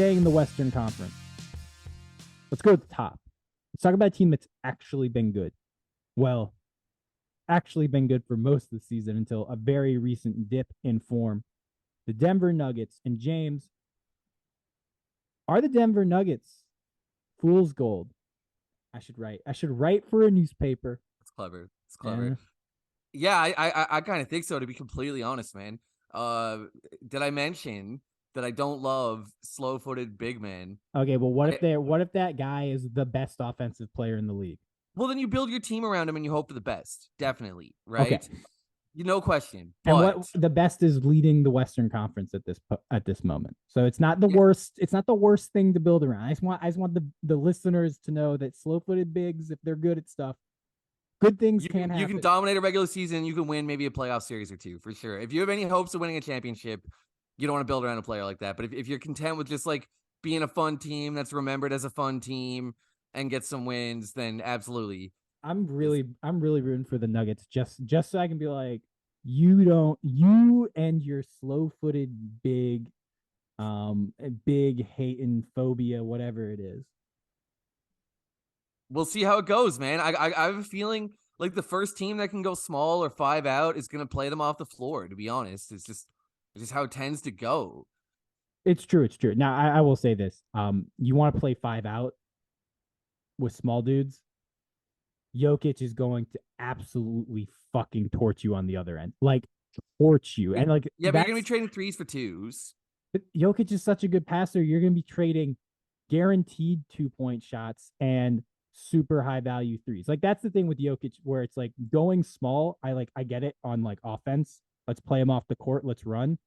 staying in the Western Conference. Let's go at the top. Let's talk about a team that's actually been good. Well, actually been good for most of the season until a very recent dip in form. The Denver Nuggets. And James, are the Denver Nuggets fool's gold? I should write for a newspaper. It's clever. It's clever. Yeah, I kind of think so, to be completely honest, man. Did I mention that I don't love slow-footed big men? Okay, well, what if that guy is the best offensive player in the league? Well, then you build your team around him and you hope for the best. Definitely, right? Okay. No question. And But what the best is leading the Western Conference at this moment. So it's not the worst. It's not the worst thing to build around. I just want the listeners to know that slow-footed bigs, if they're good at stuff, good things can happen. You can dominate a regular season. You can win maybe a playoff series or two for sure. If you have any hopes of winning a championship, you don't want to build around a player like that. But if you're content with just like being a fun team that's remembered as a fun team and get some wins, then absolutely. I'm really rooting for the Nuggets just so I can be like, you and your slow-footed big hating phobia, whatever it is. We'll see how it goes, man. I have a feeling like the first team that can go small or 5 out is going to play them off the floor, to be honest. It's just how it tends to go. It's true. Now, I will say this. You want to play 5 out with small dudes, Jokic is going to absolutely fucking torch you on the other end. Like, torch you. And like, yeah, but you're going to be trading 3s for 2s. But Jokic is such a good passer. You're going to be trading guaranteed 2-point shots and super high value 3s. Like, that's the thing with Jokic, where it's like going small. I get it on like offense. Let's play him off the court. Let's run.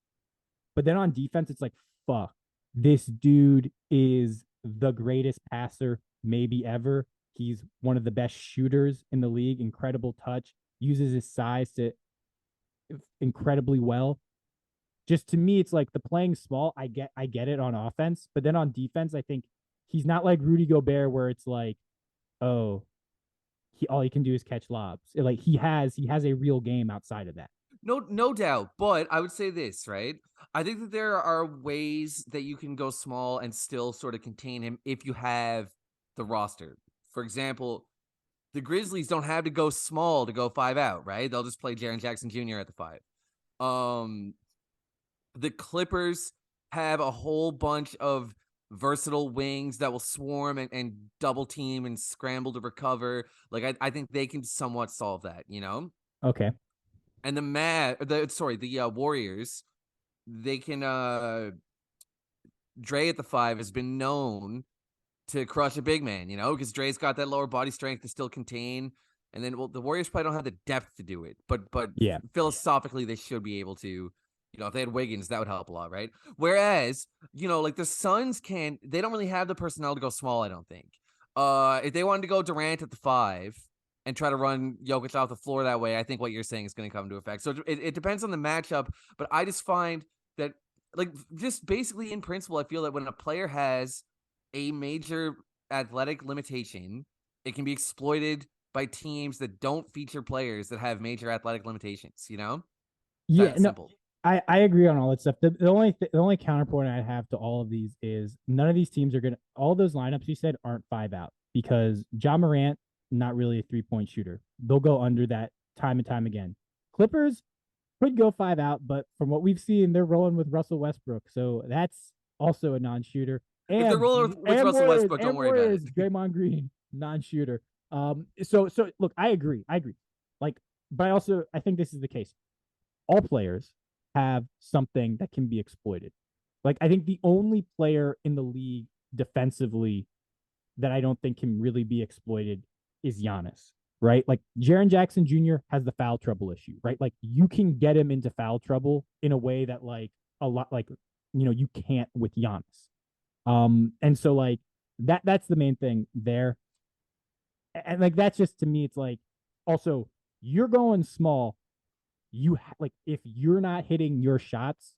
But then on defense, it's like, fuck, this dude is the greatest passer maybe ever. He's one of the best shooters in the league. Incredible touch. Uses his size to incredibly well. Just to me, it's like the playing small. I get it on offense, but then on defense, I think he's not like Rudy Gobert, where it's like, oh, all he can do is catch lobs. Like he has a real game outside of that. No doubt. But I would say this, right? I think that there are ways that you can go small and still sort of contain him if you have the roster. For example, the Grizzlies don't have to go small to go 5 out, right? They'll just play Jaren Jackson Jr. at the 5. The Clippers have a whole bunch of versatile wings that will swarm and double team and scramble to recover. Like I think they can somewhat solve that, you know? Okay. And the Warriors, they can Dre at the 5 has been known to crush a big man, you know, because Dre's got that lower body strength to still contain. And then the Warriors probably don't have the depth to do it, but yeah, philosophically they should be able to. You know, if they had Wiggins, that would help a lot, right? Whereas, you know, like the Suns they don't really have the personnel to go small, I don't think. If they wanted to go Durant at the 5 and try to run Jokic off the floor that way, I think what you're saying is going to come into effect. So it depends on the matchup, but I just find that, like, just basically in principle, I feel that when a player has a major athletic limitation, it can be exploited by teams that don't feature players that have major athletic limitations, you know? Yeah, simple. I agree on all that stuff. The only counterpoint I have to all of these is none of these teams are going to, all those lineups you said aren't 5 out, because Ja Morant, not really a 3-point shooter. They'll go under that time and time again. Clippers could go 5 out, but from what we've seen, they're rolling with Russell Westbrook. So that's also a non-shooter. And if they're rolling with Russell Westbrook, don't worry about it. Draymond Green, non-shooter. So look, I agree. Like, but I think this is the case. All players have something that can be exploited. Like, I think the only player in the league defensively that I don't think can really be exploited is Giannis, right? Like, Jaren Jackson Jr. has the foul trouble issue, right? Like, you can get him into foul trouble in a way that, like, a lot, like, you know, you can't with Giannis. And so, like, that's the main thing there. And like, that's just, to me, it's like, also, you're going small. Like, if you're not hitting your shots,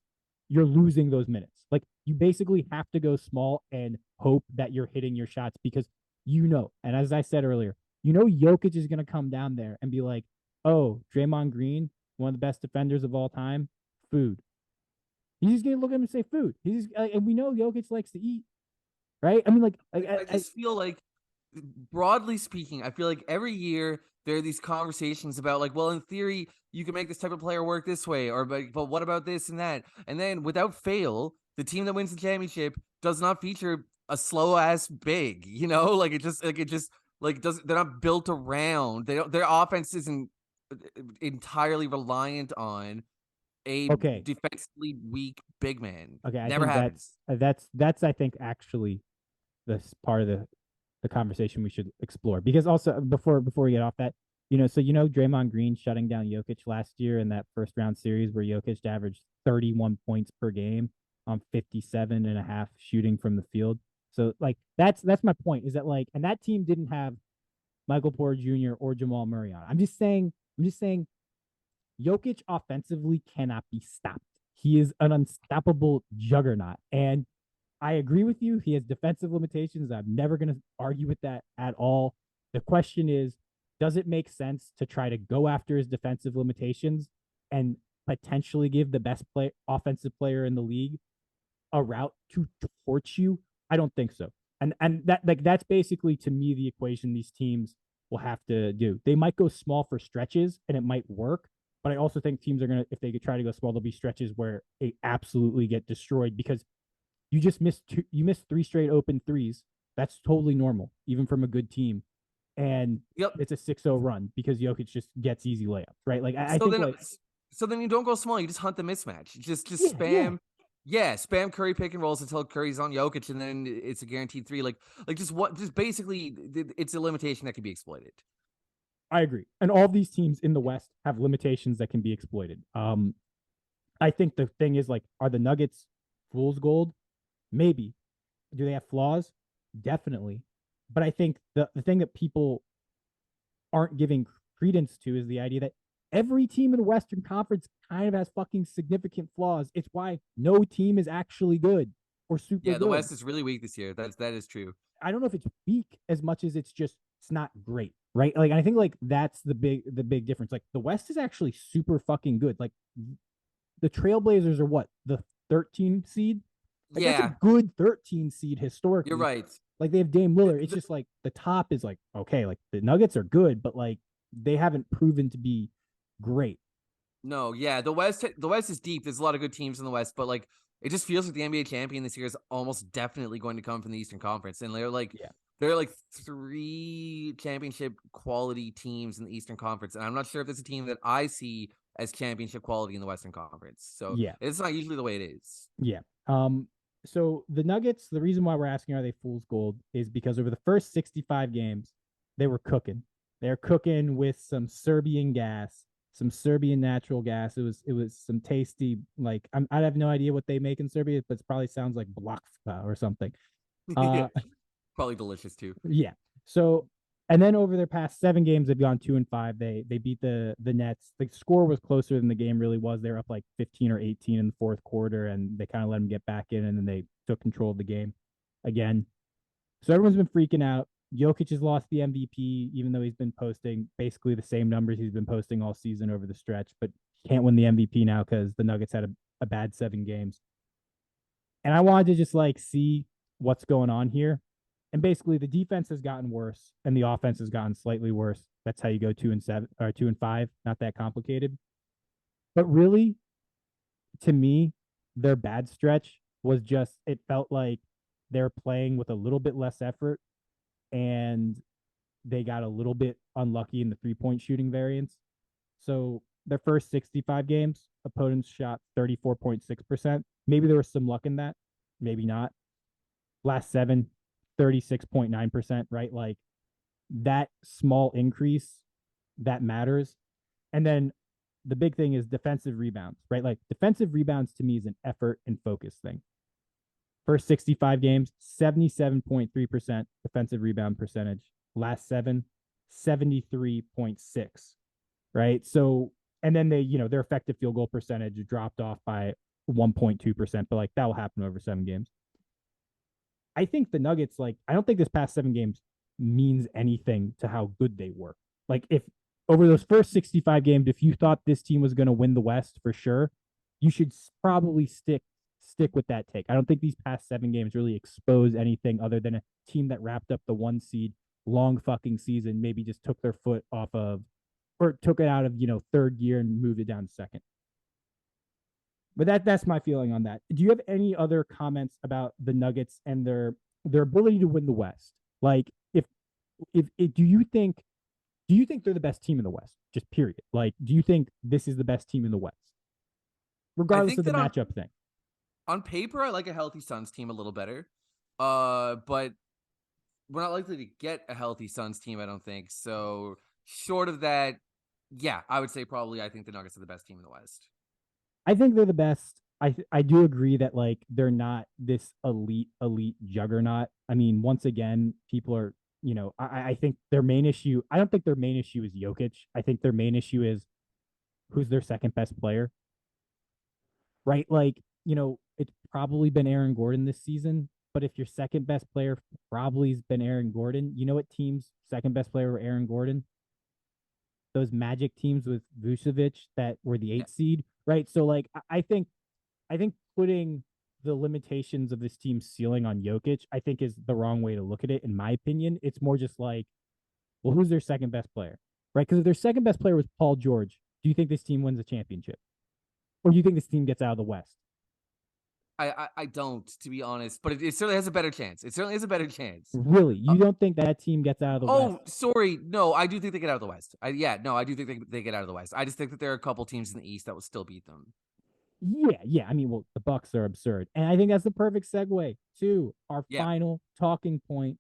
you're losing those minutes. Like, you basically have to go small and hope that you're hitting your shots, because and as I said earlier, Jokic is going to come down there and be like, oh, Draymond Green, one of the best defenders of all time, food. He's just gonna look at him and say food. And we know Jokic likes to eat, right? I mean, like, I just feel like, broadly speaking, I feel like every year there are these conversations about like, well, in theory, you can make this type of player work this way, or but what about this and that? And then without fail, the team that wins the championship does not feature a slow ass big, like it just like does they're not built around their offense isn't entirely reliant on a okay, defensively weak big man. okay. I Never think happens. that's I think actually this part of the conversation we should explore because also before we get off that, so Draymond Green shutting down Jokic last year in that first round series where Jokic averaged 31 points per game on 57 and a half shooting from the field. So like that's my point is that like and that team didn't have Michael Porter Jr. or Jamal Murray on. I'm just saying Jokic offensively cannot be stopped. He is an unstoppable juggernaut. And I agree with you. He has defensive limitations. I'm never going to argue with that at all. The question is, does it make sense to try to go after his defensive limitations and potentially give the best offensive player in the league a route to torch you? I don't think so. And that's basically to me the equation these teams will have to do. They might go small for stretches and it might work, but I also think teams are gonna if they could try to go small, there'll be stretches where they absolutely get destroyed because you missed three straight open threes. That's totally normal, even from a good team. And Yep. it's a 6-0 run because Jokic just gets easy layups, right? Like I So think then, like so then you don't go small. You just hunt the mismatch. Just yeah. spam, yeah, spam Curry pick and rolls until Curry's on Jokic, and then it's a guaranteed three. Like just basically, it's a limitation that can be exploited. I agree. And all these teams in the West have limitations that can be exploited. I think the thing is like, are the Nuggets fool's gold? Maybe. Do they have flaws? Definitely. But I think the thing that people aren't giving credence to is the idea that every team in the Western Conference kind of has fucking significant flaws. It's why no team is actually good or super Yeah, the good. West is really weak this year. That is true. I don't know if it's weak as much as it's not great, right? Like I think like that's the big difference. Like the West is actually super fucking good. Like the Trailblazers are what the 13 seed. Like that's a Yeah, good 13 seed you're historically. right. Like they have Dame The- Lillard. It's the- just like the top is like okay. Like the Nuggets are good, but like they haven't proven to be great. no, yeah, the West is deep. There's a lot of good teams in the West, but like it just feels like the NBA champion this year is almost definitely going to come from the Eastern Conference, and Yeah, there are like three championship quality teams in the Eastern Conference, and I'm not sure if there's a team that I see as championship quality in the Western Conference. So yeah, it's not usually the way it is. yeah. So the Nuggets, the reason why we're asking are they fool's gold is because over the first 65 games, they were cooking. They're cooking with some Serbian gas, some Serbian natural gas. It was some tasty like I have no idea what they make in Serbia, but it probably sounds like blakva or something. Yeah, Uh, probably delicious too. yeah. So and then over their past 7 games, they've gone 2-5. They beat the Nets. The score was closer than the game really was. They were up like 15 or 18 in the fourth quarter, and they kind of let them get back in, and then they took control of the game again. So everyone's been freaking out. Jokic has lost the MVP, even though he's been posting basically the same numbers he's been posting all season over the stretch, but he can't win the MVP now because the Nuggets had a bad 7 games. And I wanted to just like see what's going on here. And basically the defense has gotten worse and the offense has gotten slightly worse. That's how you go 2-7 or 2-5. Not that complicated. But really, to me, their bad stretch was just it felt like they're playing with a little bit less effort and they got a little bit unlucky in the 3-point shooting variance. So their first 65 games, opponents shot 34.6%. Maybe there was some luck in that, maybe not. Last seven, 36.9%, right? Like that small increase that matters. And then the big thing is defensive rebounds, right? Like defensive rebounds to me is an effort and focus thing. First 65 games, 77.3% defensive rebound percentage. Last seven, 73.6, right? So, and then their effective field goal percentage dropped off by 1.2%, but like that will happen over 7 games. I think the Nuggets, like, I don't think this past 7 games means anything to how good they were. Like, if over those first 65 games, if you thought this team was going to win the West for sure, you should probably stick stick with that take. I don't think these past 7 games really expose anything other than a team that wrapped up the 1 seed, long fucking season, maybe just took their foot off of, or took it out of, third gear and moved it down to second. But that's my feeling on that. Do you have any other comments about the Nuggets and their ability to win the West? Like, if do you think they're the best team in the West? Just period. Like, do you think this is the best team in the West, I regardless think of the that matchup thing? on paper, I like a healthy Suns team a little better. But we're not likely to get a healthy Suns team, I don't think. So short of that, yeah, I would say probably I think the Nuggets are the best team in the West. I think they're the best. I do agree that like they're not this elite juggernaut. I mean, once again, people are I think their main issue. I don't think their main issue is Jokic. I think their main issue is who's their second best player, right? Like it's probably been Aaron Gordon this season. But if your second best player probably has been Aaron Gordon, you know what team's second best player were Aaron Gordon? Those Magic teams with Vucevic that were the Yeah. 8 seed, right? So like I think putting the limitations of this team's ceiling on Jokic, I think is the wrong way to look at it. In my opinion, it's more just like, well, who's their second best player, right? Because if their second best player was Paul George, do you think this team wins a championship, or do you think this team gets out of the West? I don't, to be honest, but it certainly has a better chance. It certainly has a better chance. Really, Uh, you don't think that team gets out of the West? oh, sorry. No, I do think they get out of the West. No, I do think they get out of the West. I just think that there are a couple teams in the East that will still beat them. Yeah. I mean, well, the Bucks are absurd, and I think that's the perfect segue to our Yeah. final talking point